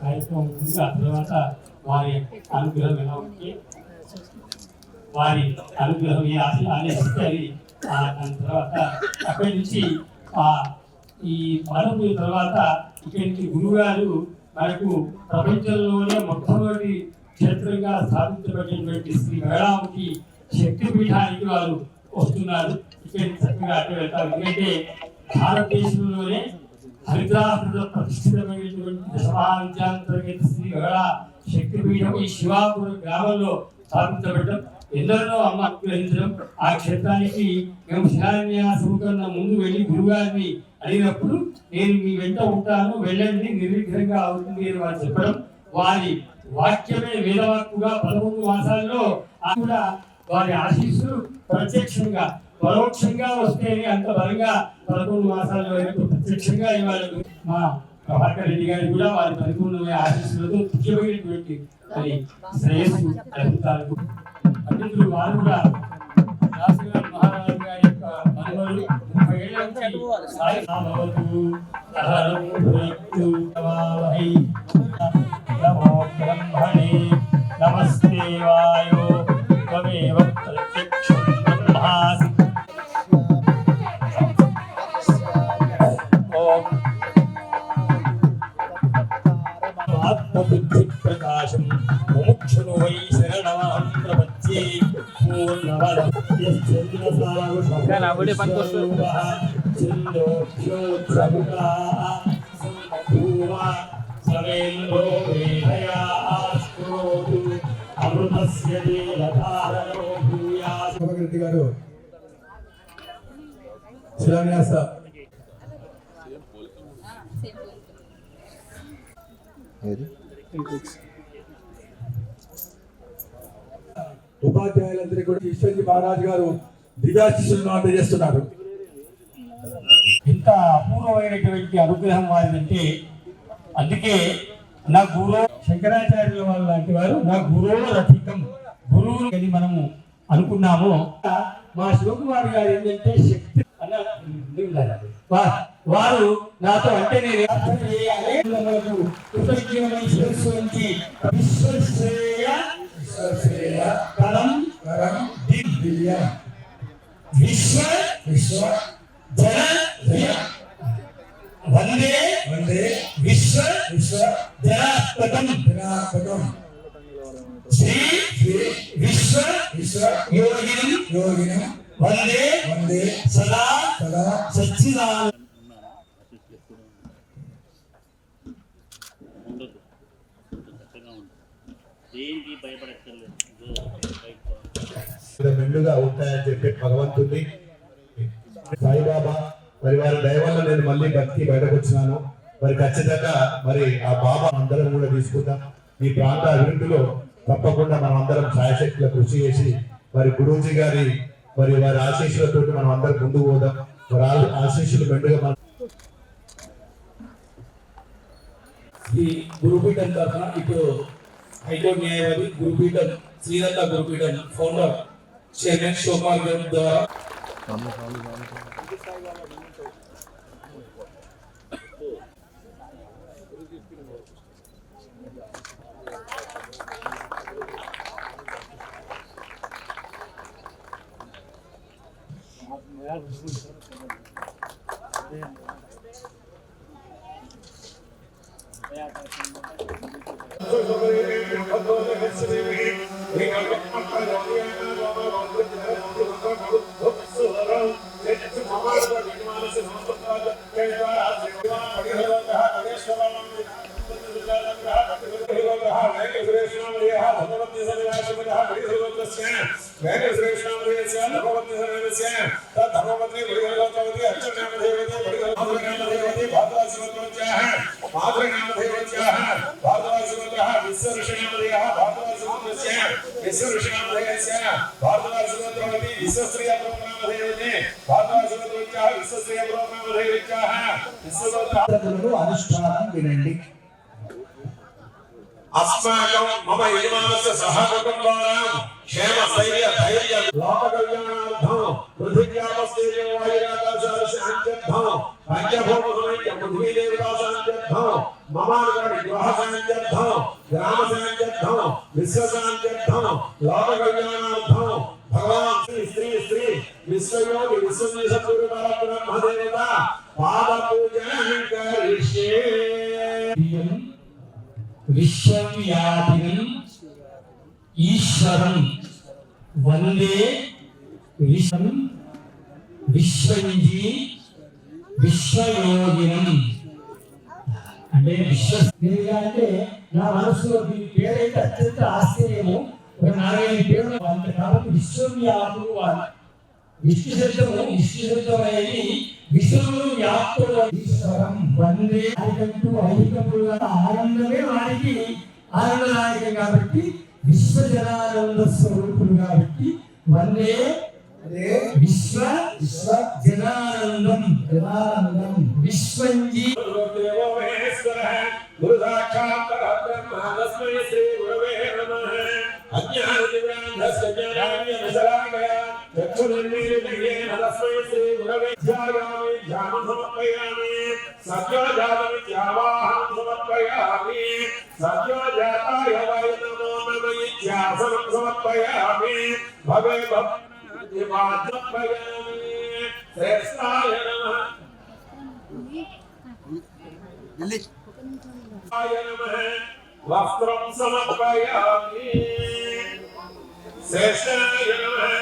కార్యక్రమం ఉంది. ఆ తర్వాత వారి అనుగ్రహం ఎలా ఉంటే వారి అనుగ్రహం ఏ ఆలోచిస్తే అది దాని తర్వాత అక్కడి నుంచి ఈ మరపు తర్వాత ఇక్కడి నుంచి గురువుగారు మనకు ప్రపంచంలోనే మొట్టమొదటి క్షేత్రంగా స్థాపించబడినటువంటి శ్రీ మేళాముఖి శక్తిపీఠానికి వారు వస్తున్నారు. ఇక్కడి చక్కగా అటు వెళ్తారు. ఎందుకంటే భారతదేశంలోనే హరిద్రాసన ప్రతిష్ఠితమైనటువంటి దశమహావిద్యాంతర్గత శ్రీ మేళా శక్తిపీఠం ఈ శివాపురం గ్రామంలో స్థాపించబడటం, ఎందరినో అమ్మ అనుగ్రహించడం. ఆ క్షేత్రానికి మేము శిలాన్యాసం కన్నా ముందు వెళ్ళి గురుగారిని అడిగినప్పుడు నేను మీ వెంట ఉంటాను, వెళ్ళండి, నిర్విఘ్నంగా అవుతుంది అని వారు చెప్పడం, వారి వాక్యమే వేదవాక్కుగా 11 మాసాల్లో కూడా వారి ఆశీస్సులు ప్రత్యక్షంగా పరోక్షంగా వస్తేనే అంత బలంగా 11 మాసాల వరకు ప్రత్యక్షంగా ఇవ్వాలి. మా ప్రభాకర్ రెడ్డి గారి కూడా వారి పరిపూర్ణమైన ఆశీస్సులతో ముఖ్యమైనటువంటి మరి శ్రేయస్సు కలుగుతారు. పండితులు వారు కూడా రాజుగారి మహారాజు గారి యొక్క మనవలు 30 ఏళ్ల నుంచి నమస్తే వాయో త్వమేవ ప్రత్యక్షం బ్రహ్మాసి. ఆత్మబుద్ధి ప్రకాశం ముముక్షును వై శరణమహం ప్రపంచే రెడ్డి గారు శిలాన్యాస ఉపాధ్యాయులందరికీ కూడా ఈశ్వర్జీ మహారాజు గారు దివ్యాశిష్యులను అందజేస్తున్నారు. ఇంత అపూర్వమైనటువంటి అనుగ్రహం వారిదంటే, అందుకే నా గురువు శంకరాచార్యుల వారు లాంటి వారు నా గురువు రథికం, గురువు అని మనము అనుకున్నాము. మా శివకుమార్ గారు ఏంటంటే శక్తి వారు నాతో అంటే నేను విశ్వ జన వందే వందే విశ్వ జనాత్మకం శ్రీ విశ్వ యోగినం వందే సదా సచ్చిదానంద. దేనికి భయపడక్కర్లేదు. మెండుగా అవుతాయని చెప్పి భగవంతుని సాయిబాబా మరి వారి దయ వల్ల నేను మళ్ళీ భక్తి బయటకు వచ్చినాను. మరి ఖచ్చితంగా మరి ఆ బాబా అందరం కూడా తీసుకుందాం. ఈ ప్రాంత అభివృద్ధిలో తప్పకుండా మనం అందరం సాయశక్తుల కృషి చేసి మరి గురూజీ గారి మరి వారి ఆశీస్సులతో మనం అందరం ముందుకు పోదాం. వారి ఆశీస్సులు మెండుగా మనం ఈ గురుపీఠం తరఫున ఇప్పుడు హైకోర్టు న్యాయవాది గురుపీఠం శ్రీరంగ గురుపీఠం ఫౌండర్ చైర్మన్ శోభాల్ గారి ద్వారా అనుష్ఠానం వినండి. अस्माकं मम यजमानस्य सह कुटुम्बानां क्षेम स्थैर्य धैर्य लोक कल्याणार्थं पृथिव्यापस्तेजो वायुराकाशस्य अंत्यर्थं पंचभूत समैक्य पृथ्वी देवता शान्त्यर्थं ममानुगण विवाह शान्त्यर्थं ग्राम शान्त्यर्थं विश्व शान्त्यर्थं लोक कल्याणार्थं भगवान श्री श्री श्री विश्वयोगी विश्वनिशपुर ब्रह्म देवता पाद पूजन करिष्ये. विश्वव्यापिनं ईश्वरं वंदे विश्वं विश्वंजी विश्वयोगिनं అంటే అంటే నా మనసులో ఈ పేరైతే అత్యంత ఆశ్చర్యము. ఒక 4-5 పేర్లు అంత కాబట్టి విశ్వవ్యాపుడు వారు విష్ణు శబ్దం అనేది విశ్వములు వ్యాప్తుడు ఈశ్వరం వందే అరికంటూ ఐకములుగా ఆనందమే వారికి ఆనందదాయకం కాబట్టి విశ్వజనానంద స్వరూపులు కాబట్టి వందే విశ్వ జనానందం విశ్వంజీ దేవో మహేశ్వర గురు సాక్షాత్ పరబ్రహ్మ తస్మై శ్రీ గురవే నమః. అజ్ఞాన దివ్యాంధస్య జ్ఞానాన్యనశలాకయ చక్షుర్నిర్మీలితయేన తస్మై శ్రీ గురవే ధ్యాయామి ధ్యానం సమర్పయామి సత్యోజాతమిత్యావాహనం సమర్పయామి సత్యోజాతాయ వై నమో నమ ఇత్యాసనం సమర్పయామి భవే భక్తిమాత్మయామి శ్రేష్ఠాయ నమః నమః వస్త్రం సమర్పయామి శ్రేష్ఠాయ నమః.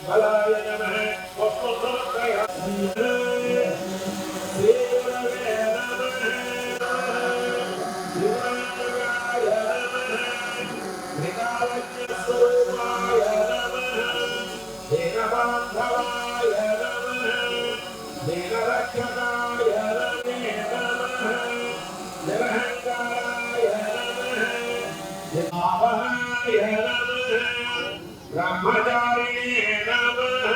బలాయ నమః వస్త్రం సమర్పయామి శ్రీ గురవే నమః దివాకరాయ నమః త్రికాలజ్ఞ స్వరూపాయ నమః దీనబాంధవాయ నమః దీనరక్షకాయ నమః నిరహంకారాయ నమః దివావహాయ నమః బ్రహ్మచారిణే నమః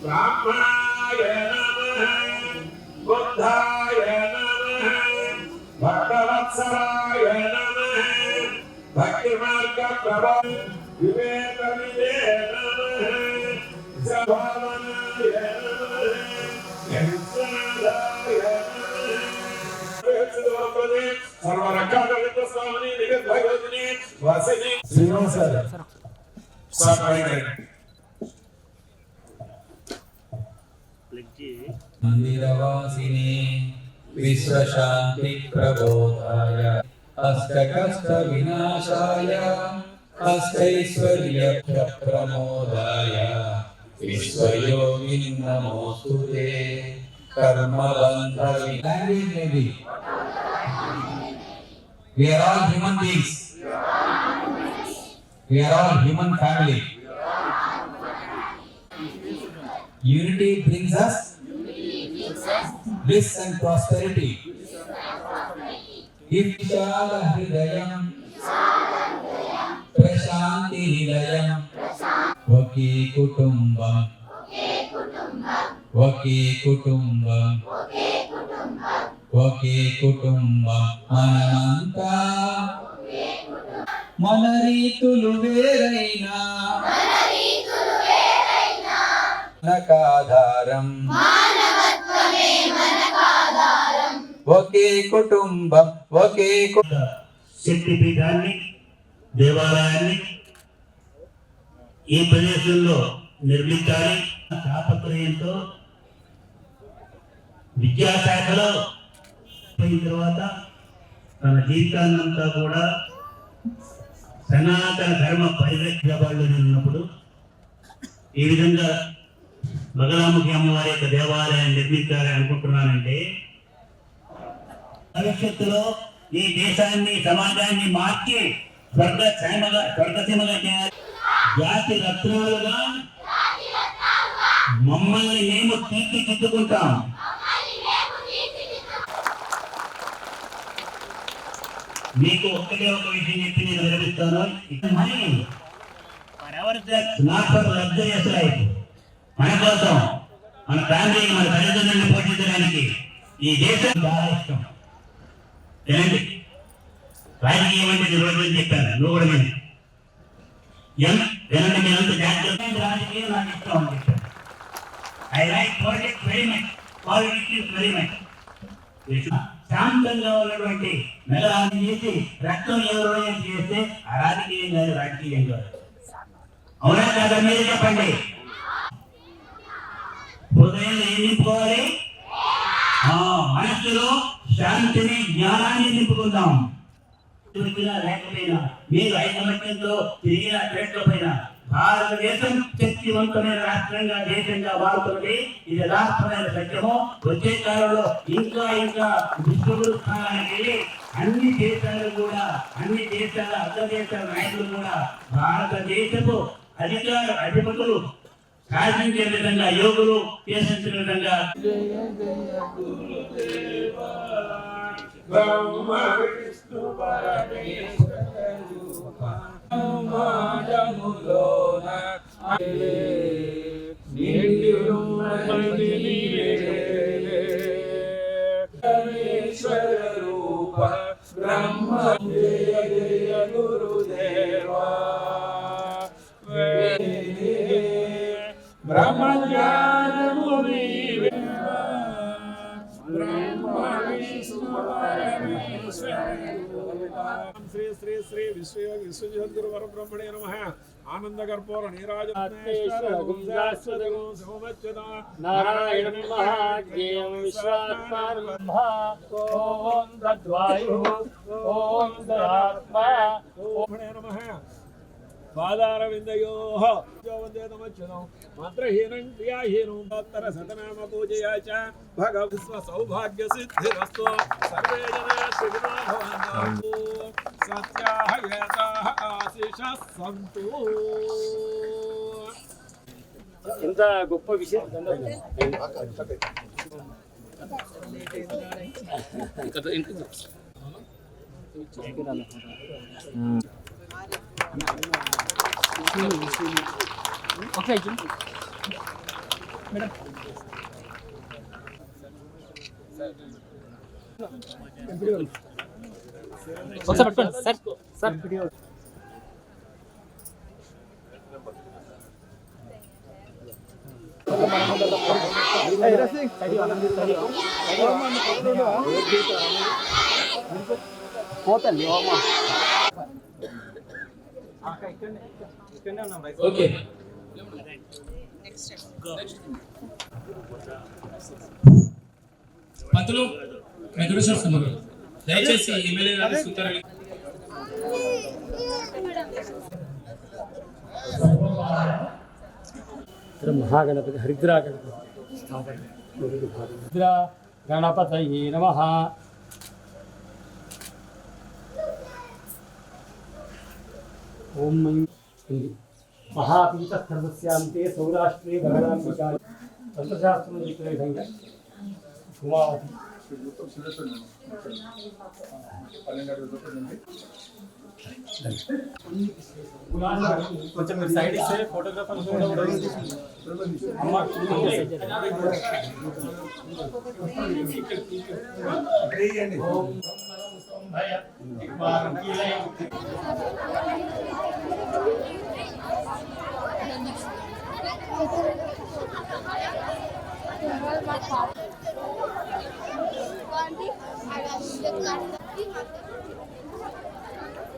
బ్రాహ్మణాయ నమః బుద్ధాయ నమః భక్తవత్సలాయ నమః భక్తిమార్గ ప్రభా వివేకవిదే నమః సభావనాయ నమః యంసాదాయ నమః సర్వరక్షాకరిత స్వామిని నిగద్భయోగిని వసిని శ్రీనివాస్ గారు మందిరవాసినే విశ్వశాంతి ప్రబోధాయ అష్టకష్ట వినాశాయ అష్టైశ్వర్య ప్రమోదాయ విశ్వయోగిన్ నమోస్తుతే karma bandha. Language may be. We are all human beings. We are all human family. Unity brings us bliss and prosperity. If Vishala Hridayam Prashanti Nilayam Vaki Kutumbam Vaki Kutumbam Vaki Kutumbam Manamanta Manarithulu Veraina Manakadharam ఒకే కుటుంబం ఒకే శక్తిపీఠాన్ని దేవాలయాన్ని ఈ ప్రదేశంలో నిర్మించాలి తాపత్రయంతో విద్యాశాఖలో అయిన తర్వాత తన జీవితాన్నంతా కూడా సనాతన ధర్మ పరిరక్షణ వాళ్ళు ఉన్నప్పుడు ఈ విధంగా బగలాముఖి అమ్మవారి యొక్క దేవాలయాన్ని నిర్మించాలని అనుకుంటున్నానంటే భవిష్యత్తులో ఈ దేశాన్ని సమాజాన్ని మార్చి స్వర్గసీమగా చేయాలి. జాతి రత్నాలుగా మమ్మల్ని మేము తీర్చిదిద్దుకుంటాం. మీకు ఒక్కటే ఒక విషయం చెప్పి నేను విరమిస్తాను. మన కోసం మన ఫ్యామిలీ మన తల్లిదండ్రులను పోషించడానికి ఈ దేశం చాలా ఇష్టం. వినండి, రాజకీయం అంటే రోజు చెప్పాను, నువ్వు కూడా వినండి. మీరంత జాగ్రత్త. రాజకీయం నాకు ఇష్టం అని చెప్పాను. I like politics very much. Politics very much. శాంతంగా ఉన్నటువంటి మెలహాన్ని చేసి రక్తం ఎవరో చేస్తే ఆ రాజకీయం కాదు, రాజకీయం కాదు. అవునా కాదా మీరు చెప్పండి. హృదయంలో ఏం నింపుకోవాలి? మనస్సులో శాంతిని జ్ఞానాన్ని నింపుకుందాం. లేకపోయినా మీరు ఐకమత్యంతో తిరిగిన తిరగకపోయినా భారతదేశం శక్తివంతమైన రాష్ట్రంగా దేశంగా మారుతుంది. ఇది యథార్థమైన సత్యము. వచ్చే కాలంలో ఇంకా ఇంకా విశ్వగురు స్థానానికి వెళ్ళి అన్ని దేశాల అగ్ర దేశాల నాయకులు కూడా భారతదేశపు అధిపతులు సాధించే విధంగా యోగులు చేసిన విధంగా బ్రహ్మ విష్ణు పరమేశ్వరులోన పరమేశ్వర రూప బ్రహ్మ జయ జయ గురుదేవా బ్రహ్మ జ్ఞానముని బ్రహ్మ విష్ణు పరమేశ్వర శ్రీ శ్రీ శ్రీ విశ్వజగద్గురు పరబ్రహ్మణే నమః. ఆనంద కర్పూర నారాయణం మహాజ్ఞేయం విశ్వాత్మానం ఓం తద్వాయు ఓం తదాత్మా ఓం నమః. పాదారవిందయో వందే నమచ్యుతం మంత్రహీనం క్రియాహీనం భక్తర శతనామ పూజయా చ భగవత్ సౌభాగ్య సిద్ధిరస్తు సర్వే జనా సుఖినో భవంతు సత్యాః యథాః ఆశీషః సంతు. ఎంత గొప్ప విషయం. ఓకే మేడం ఒకసారి పట్టుకోండి సార్. సార్ పోతండి ఓకే. పంతులు వెంకటేశ్వర స్వామి గారు దయచేసి ఎమ్మెల్యే గారి సూత్రాలు మహాగణపతి హరిద్రా గణపతి గణపతయే నమః. ఓం మహాపీఠస్థర్వస్యాంతే సౌరాష్ట్రే బహుళాంబికా తంత్రశాస్త్రం చెప్పిన విధంగా ఉమావతి కొంచెం మీరు సైడ్ ఇస్తే ఫోటోగ్రాఫర్